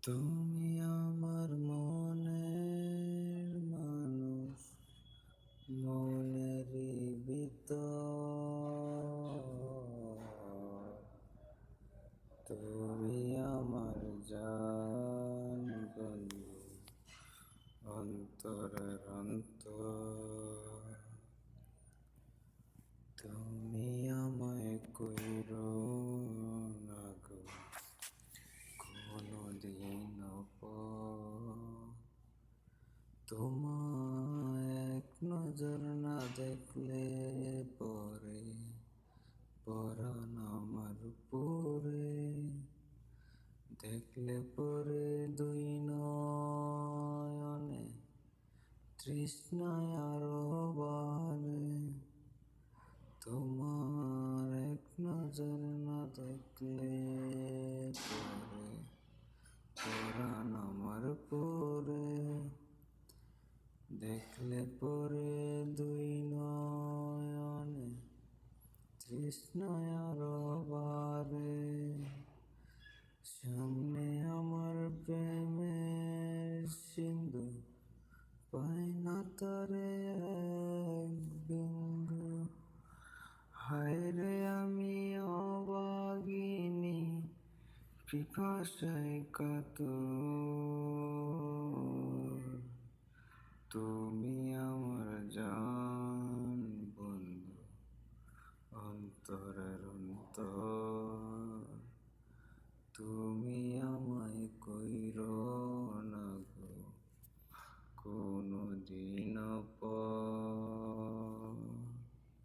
তুমি আমার মনের মানুষ, মনেরই ভিতর। তুমি আমার জান বন্ধু, অন্তরের অন্তর। তুমি আমায় কইরো না গো কোনদিন পর। তোমায় এক নজর না দেখলে পরে পরাণ আমার পরে, দেখলে পরে দুই নয়নে তৃষ্ণায় আরো বাড়ে। তোমার এক নজর না দেখলে পরে পরাণ আমার পরে, দেখলে পরে দুই নয়নে তৃষ্ণায় আরো বাড়ে। সামনে আমার প্রেমের সিন্ধু, পাই না তারে এক বিন্দু। হায় রে আমি অভাগিনী, পিপাসায় কাতর। তুমি আমার জান বন্ধু, অন্তরের অন্তর। তুমি আমায় কইরো